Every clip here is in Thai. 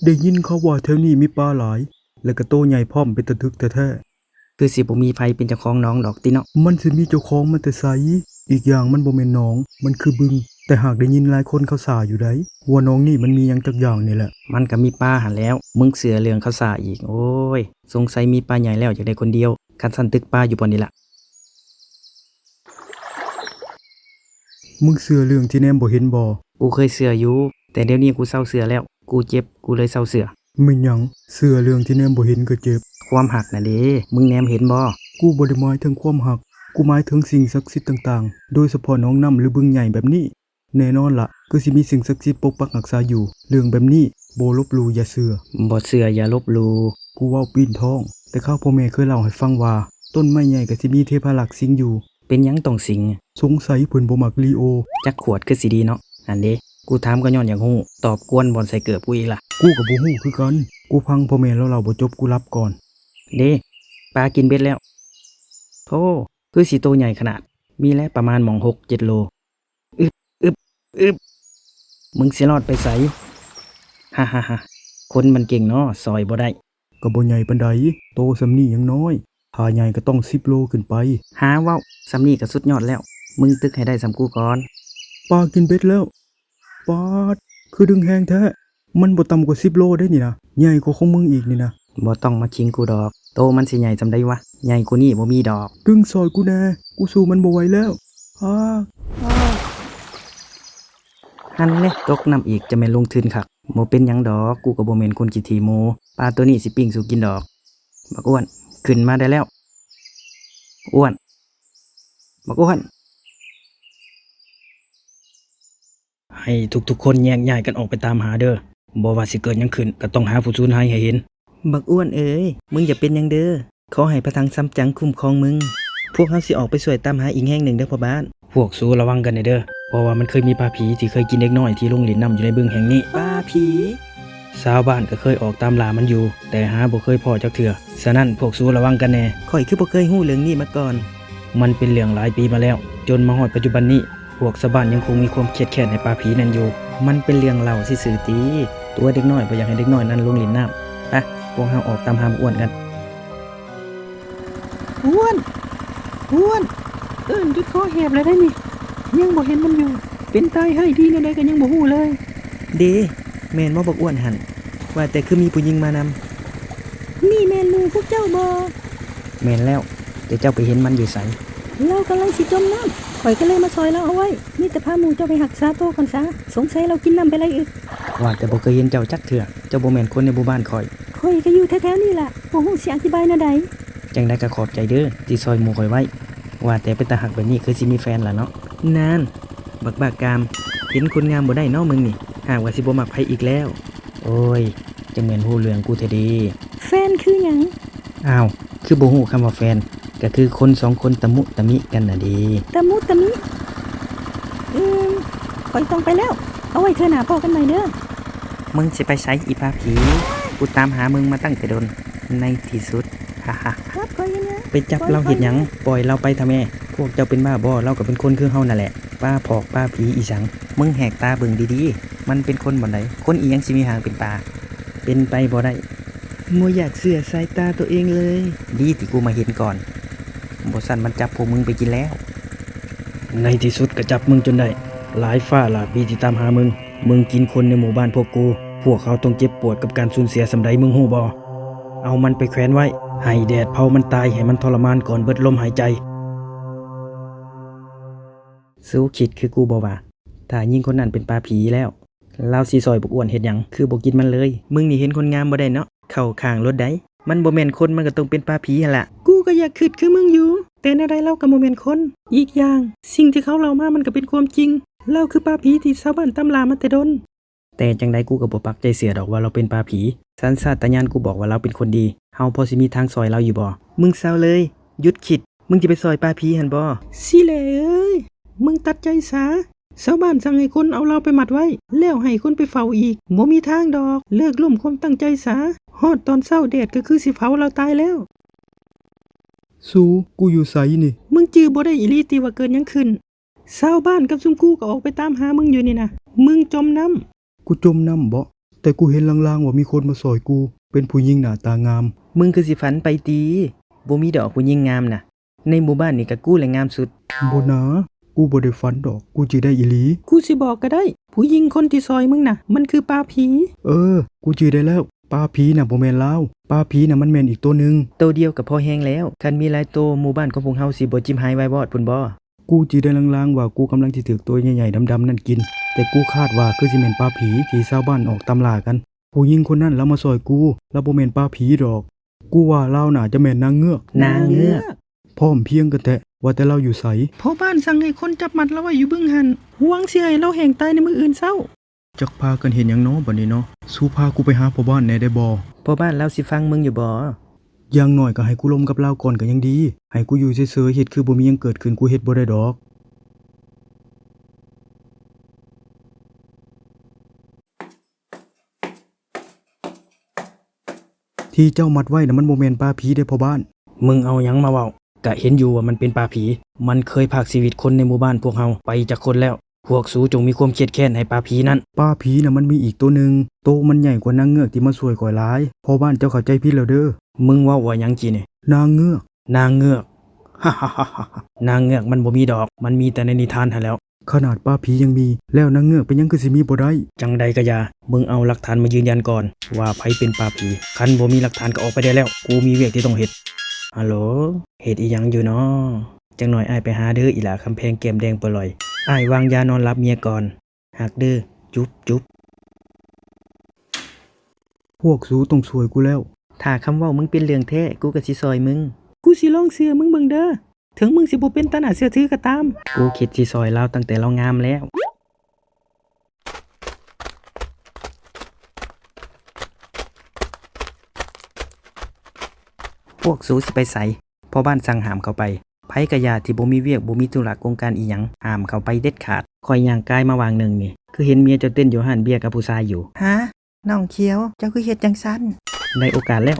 ได้ยินเขาว่าแถวนี้มีปลาหลายและก็โตใหญ่พร้อมเป็นตะทึกแท้คือสิบ่มีไผเป็นเจ้าของน้องดอกติเนาะๆมันสิมีเจ้าของมันแต่ไสอีกอย่างมันบ่แม่นหนองมันคือบึงแต่หากได้ยินหลายคนเขาส่าอยู่ไดว่าน้องนี่มันมีหยังจักอย่างนี่แหละมันก็มีปลาหั่นแล้วมึงเสือเรื่องเขาซ่าอีกโอ้ยสงสัยมีปลาใหญ่แล้วอยากได้คนเดียวคันสั่นตึกปลาอยู่บ่นี่ล่ะ มึงเชื่อเรื่องที่แนมบ่เห็นบ่ กูเคยเสืออยู่แต่เดี๋ยวนี้กูเศร้าเสือแล้วกูเจ็บกูเลยเศร้าเสือแม่นหยังเชื่อเรื่องที่แนมบ่เห็นก็เจ็บความหักน่ะเด้มึงแนมเห็นบ่กูบ่ได้หมายถึงความหักกูหมายถึงสิ่งศักดิ์สิทธิ์ต่างๆโดยเฉพาะหนองน้ำหรือบึงใหญ่แบบนี้แน่นอนล่ะก็สิมีสิ่งศักดิ์สิทธิ์ปกปักรักษาอยู่เรื่องแบบนี้บ่ลบหลู่อย่าเชื่อบ่เสืออย่าลบหลู่กูเว้าปีนท้องแต่ข้าวพ่อแม่เคยเล่าให้ฟังว่าต้นไม้ใหญ่ก็สิมีเทพารักษ์สิงอยู่เป็นหยังต้องสิงสงสัยเพิ่นบ่มักลีโอจักขวดคือสิดีเนาะอันเด้กูถามก็ย้อนอยากฮู้ตอบกวนบ่อนใส่เกือบกูอีกล่ะกูก็บ่ฮู้คือกันกูพังพ่อแม่แล้วเล่าบ่จบกูรับก่อนเด้ปลากินเบ็ดแล้วโธ่คือสิโตใหญ่ขนาดมีแล้วประมาณหม่อง6-7 โลอึบอึบอึบมึงสิรอดไปไสฮ่าๆๆคนมันเก่งเนาะซอยบ่ได้ก็บ่ใหญ่ปานใดโตส่ำนี้ยังน้อยถ้าใหญ่ก็ต้อง10โลขึ้นไปหาเว้าซำนี้ก็สุดยอดแล้วมึงตึกให้ได้สำกูก่อนปลากินเบ็ดแล้วปาดคือดึงแฮงแท้มันบ่ต่ำกว่า10โลได้นี่นะใหญ่กว่าของมึงอีกนี่นะบ่ต้องมาชิงกูดอกโตมันสิใหญ่จำได้วะใหญ่กูนี่บ่มีดอกดึงซอยกูแน่กูสู้มันบ่ไหวแล้วอ้าอ้าหันแน่ตกน้ำอีกจะแม่นลงทุนคักบ่เป็นหยังดอกกูก็บ่แม่นคนขี้ถี่โมปลาตัวนี้สิปิ้งสู่กินดอกบักอ้วนขึ้นมาได้แล้วอ้วนบักอ้วนให้ทุกๆคนแยกย้ายกันออกไปตามหาเด้อบ่ว่าสิเกิดหยังขึ้นก็ต้องหาผู้สูญหายให้เห็นบักอ้วนเอ้ยมึงอย่าเป็นหยังเด้อขอให้พระทังซ้ำจังคุ้มครองมึงพวกเฮาสิออกไปช่วยตามหาอีกแห่งหนึ่งเด้อพ่อบ้านพวกสู้ระวังกันเด้อเพราะว่ามันเคยมีปลาผีที่เคยกินเด็กน้อยที่ลงเล่นน้ำอยู่ในบึงแห่งนี้ปลาผีชาวบ้านก็เคยออกตามล่ามันอยู่แต่หาบ่เคยพอจักเทื่อฉะนั้นพวกสู้ระวังกันแน่ข่อยคือบ่เคยฮู้เรื่องนี้มาก่อนมันเป็นเรื่องหลายปีมาแล้วจนมาฮอดปัจจุบันนี้พวกชาวบ้านยังคงมีความเครียดแค้นในปลาผีนั่นอยู่มันเป็นเรื่องเล่าซื่อๆติตัวเด็กน้อยบ่อยากให้เด็กน้อยนั้นลงเล่นน้ำไปพวกเฮาออกตามหาอ้วนกันอ้วนอ้วนจนคอแหบเลยได้นี่ยังบ่เห็นมันอยู่เป็นตายให้ดีแนวใดก็ยังบ่ฮู้เลยเด้แม่นบ่บักอ้วนหั่นว่าแต่คือมีผู้หญิงมานำนี่แม่นหมู่พวกเจ้าบ่แม่นแล้วแต่เจ้าไปเห็นมันอยู่ไสเรากำลังสิจมน้ำข่อยก็เลยมาซอยเราเอาไว้นี่แต่พาหมูเจ้าไปหักษาโตก่อนซะสงสัยเรากินน้ำไปไรอีกว่าแต่บ่เคยเห็นเจ้าจักเทื่อเจ้าบ่แม่นคนในหมู่บ้านข่อยข่อยก็อยู่แถวๆนี่ล่ะบ่ฮู้สิอธิบายแนวใดจังได๋ก็ขอบใจเด้อที่ซอยหมู่ข่อยไว้ว่าแต่เป็นตาหักแบบนี้คือสิมีแฟนล่ะเนาะนานบักบากกามเห็นคนงามบ่ได้เนาะมึงนี่หากว่าสิบ่มักไผอีกแล้วโอ้ยจังแม่นฮู้เรื่องกูแท้ดีแฟนคือหยังอ้าวคือบ่ฮู้คำว่าแฟนก็คือคนสองคนตะมุตะมิกันน่ะดีตะมุตะมิข่อยต้องไปแล้วเอาไว้เทื่อหน้าพอกันใหม่เด้อมึงสิไปไสอีปลาผีกูตามหามึงมาตั้งแต่ดนในที่สุดฮ่าครับข่อยยังนะๆไปจับเราเฮ็ดหยังปล่อยเราไปทำแม่พวกเจ้าเป็นบ้าบ่เราก็เป็นคนคือเฮานั่นแหละป้าผอกป้าผีอีสังมึงแหกตาเบิ่งดีๆมันเป็นคนบ่ไดคนอีหยังสิมีหางเป็นปลาเป็นไปบ่ได้บ่อยากเชื่อสายตาตัวเองเลยดีที่กูมาเห็นก่อนบ่ซั่นมันจับพวกมึงไปกินแล้วในที่สุดก็จับมึงจนได้หลายฟ้าหลายปีที่ตามหามึงกินคนในหมู่บ้านพวกกูพวกเขาต้องเจ็บปวดกับการสูญเสียสำใดมึงฮู้บ่เอามันไปแขวนไว้ให้แดดเผามันตายให้มันทรมานก่อนเบิดลมหายใจสู้คิดคือกูบ่ว่าถ้ายิ่งคนนั้นเป็นปลาผีแล้วเราสิซอยบักอ้วนเฮ็ดหยังคือบ่กินมันเลยมึงนี่เห็นคนงามบ่ได้เนาะเข้าข้างรถใดมันบ่แม่นคนมันก็ต้องเป็นปลาผีหั่นล่ะกูก็อยากคิดคือมึงอยู่แต่แนวใดเราก็บ่แม่นคนอีกอย่างสิ่งที่เขาเล่ามามันก็เป็นความจริงเราคือปลาผีที่ชาวบ้านตำรามาแต่ดนแต่จังไดกูก็บ่ปักใจเสียดอกว่าเราเป็นปลาผีสัญชาตญาณกูบอกว่าเราเป็นคนดีเฮาพอสิมีทางซอยเราอยู่บ่มึงเศร้าเลยหยุดคิดมึงจะไปซอยปลาผีหั่นบ่สิแลเอ้ยมึงตัดใจซะชาวบ้านสั่งให้คนเอาเราไปมัดไว้แล้วให้คนไปเฝ้าอีกบ่มีทางดอกเลิกล่มความตั้งใจซะฮอดตอนเช้าแดดก็คือสิเผาเราตายแล้วสู้กูอยู่ไสนี่มึงจื้อบ่ได้อีหลีติว่าเกิดหยังขึ้นชาวบ้านกับซุมกูก็ออกไปตามหามึงอยู่นี่นะมึงจมน้ำกูจมน้ำบ่ แต่กูเห็นลางๆว่ามีคนมาซอยกูเป็นผู้หญิงหน้าตางาม มึงคือสิฝันไปตีบ่มีดอกผู้หญิงงามน่ะ ในหมู่บ้านนี่ก็กูแหละงามสุด บ่นะกูบ่ได้ฝันดอกกูจิได้อีหลี กูสิบอกก็ได้ ผู้หญิงคนที่ซอยมึงน่ะ มันคือปลาผี กูจือได้แล้วปลาผีน่ะบ่แม่นลาวปลาผีน่ะมันแม่นอีกตัวหนึง โตวเดียวก็พอแฮงแล้วคันมีหลายโตวหมู่บ้านของพวกเฮาสิบ่จิ้มหายไว้บอดพุ่นบ่ กูจือได้ลางๆว่ากูกำลังสิถูกตัวใหญ่ๆดำๆนั่นกิน แต่กูคาดว่าคือสิแม่นปลาผีที่ชาวบ้านออกตำล่ากัน ผู้หญิงคนนั้นแล้วมาซอยกูแล้วบ่แม่นปลาผีดอก กูว่าลาวน่าจะแม่นนางเงือก นางเงือก พร้อมเพรียงกันแท้ว่าแต่เราอยู่ไส พ่อบ้านสั่งให้คนจับมัดเราไว้อยู่เบื้องหันห่วงสิให้เราแห่งตายในมื้ออื่นเช้า จักพากันเห็นหยังน้อบัดนี้เนาะสู้พากูไปหาพ่อบ้านแหน่ได้บ่ พ่อบ้านเราสิฟังมึงอยู่บ่ อย่างน้อยก็ให้กูลมกับลาวก่อนก็ยังดี ให้กูอยู่เฉยๆเฮ็ดคือบ่มีหยังเกิดขึ้นกูเฮ็ดบ่ได้ดอก ที่เจ้ามัดไว้น่ะมันบ่แม่นปลาผีเด้พ่อบ้าน มึงเอาหยังมาเว้าก็เห็นอยู่ว่ามันเป็นปลาผี มันเคยพากชีวิตคนในหมู่บ้านพวกเฮาไปจากคนแล้ว พวกสูจงมีความเครียดแค้นให้ปลาผีนั้น ปลาผีน่ะมันมีอีกตัวหนึ่งโตมันใหญ่กว่านางเงือกที่มาช่วยก่อยร้ายพ่อบ้านเจ้าเข้าใจผิดแล้วเด้อ มึงเว้าว่าหยังจีนี่ นางเงือก นางเงือก ฮ่าฮ่าฮ่าฮ่านางเงือกมันบ่มีดอก มันมีแต่ในนิทานหั่นแหล้ว ขนาดปลาผียังมี แล้วนางเงือกเป็นหยังคือสิมีบ่ได้ จังใดก็อย่ามึงเอาหลักฐานมายืนยันก่อน ว่าไผเป็นปลาผีคันบ่มีหลักฐานก็ออกไปได้แล้ว กูมีเวียกที่ต้องเฮ็ดฮัลโหลเฮ็ดอีหยังอยู่น้อจังหน่อยอ้ายไปหาเด้ออีหล่าคำแพงแก้มแดงปล่อยอ้ายวางยานอนหลับเมียก่อนหักเด้อจุ๊บจุ๊บ พวกสูต้องช่วยกูแล้ว ถ้าคำเว้ามึงเป็นเรื่องแท้กูก็สิซอยมึง กูสิลองเสือมึงเบิ่งเด้อถึงมึงสิบ่เป็นตาหน้าเสือถือก็ตาม กูคิดสิซอยเราตั้งแต่เรางามแล้ว พวกสูสิไปใส่พ่อบ้านสั่งห้ามเข้าไปไผกะยาที่บ่มีเวียกบ่มีธุระโครงการอีหยังห้ามเข้าไปเด็ดขาดคอยย่างกายมาวางหนึ่งนี่คือเห็นเมียเจ้าเต้นอยู่หันเบียร์กับผู้ชายอยู่ ฮะน้องเขียวเจ้าคือเฮ็ดจังซั่น ได้โอกาสแล้ว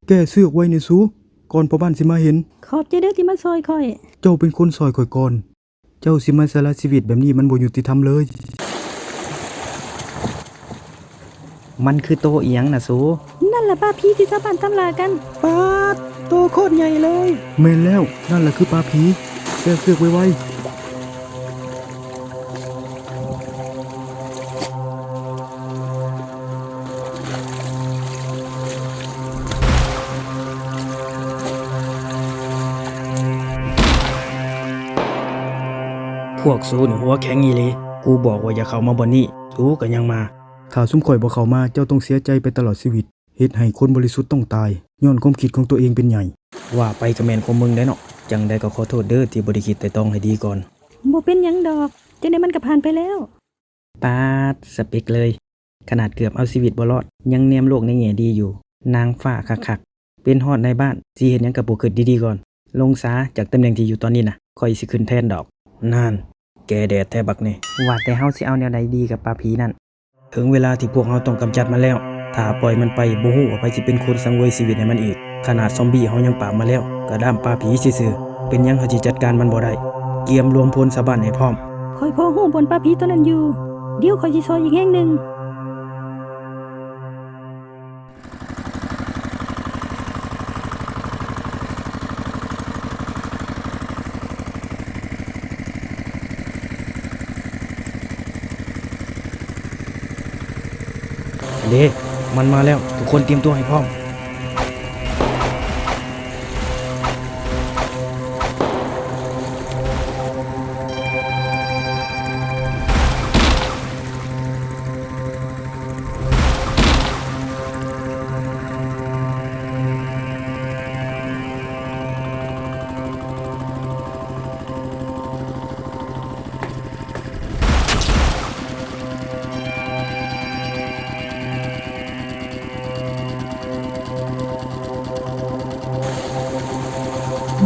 แก้เสือกไว้ในสูก่อนพ่อบ้านสิมาเห็น ขอบใจเด้อที่มาซอยข่อย เจ้าเป็นคนซอยข่อยก่อน เจ้าสิมาสละชีวิตแบบนี้มันบ่ยุติธรรมเลย มันคือโตอีหยังน่ะสู นั่นแหละปลาผีที่ชาวบ้านตำลากันปาดโตโคตรใหญ่เลย แม่นแล้วนั่นแหละคือปลาผีแก้เสือกไว้ พวกสูนี่หัวแข็งอีหลีกูบอกว่าอย่าเข้ามาบ่นี้สูก็ยังมา ถ้าซุมข่อยบ่เข้ามาเจ้าต้องเสียใจไปตลอดชีวิตเฮ็ดให้คนบริสุทธิ์ต้องตายย้อนความคิดของตัวเองเป็นใหญ่ ว่าไปก็แม่นของมึงได้เนาะจังใดก็ขอโทษเด้อที่บ่ได้คิดแต่ต้องให้ดีก่อน บ่เป็นหยังดอกจังได๋มันก็ผ่านไปแล้ว ปาดสเปกเลย ขนาดเกือบเอาชีวิตบ่รอด ยังแนมโลกในแง่ดีอยู่ นางฟ้าคักๆเป็นฮอดในบ้านสิเฮ็ดหยังก็บ่คิดดีๆก่อน ลงซาจากตำแหน่งที่อยู่ตอนนี้น่ะค่อยสิขึ้นแทนดอกนั่นแกแดดแท้บักนี่ว่าแต่เฮาสิเอาแนวใดดีกับปลาผีนั่นถึงเวลาที่พวกเฮาต้องกำจัดมันแล้ว ถ้าปล่อยมันไปบ่ฮู้ว่าไผสิเป็นคนสังเวยชีวิตให้มันอีก ขนาดซอมบี้เฮายังปราบมาแล้วก็ด้ามปลาผีซื่อๆเป็นหยังเฮาสิจัดการมันบ่ได้เกียมรวมพลชาวบ้านให้พร้อม ข่อยพอฮู้บนปลาผีตัวนั้นอยู่ เดี๋ยวข่อยสิซอยอีกแห่งหนึง เด้มันมาแล้วทุกคนเตรียมตัวให้พร้อม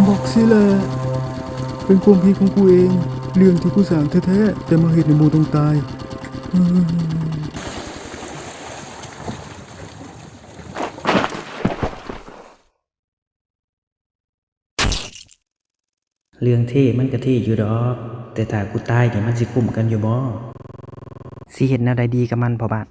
บอกสิแหละเป็นความผิดของกูเอง เรื่องที่กูสร้างแท้ๆแต่มาเฮ็ดในหมู่ต้องตายอืม เรื่องเท่มันก็เท่อยู่ดอก แต่ถ้ากูตายนี่มันสิคุ้มกันอยู่บ่สิเฮ็ดแนวใดดีกับมันพ่อบาท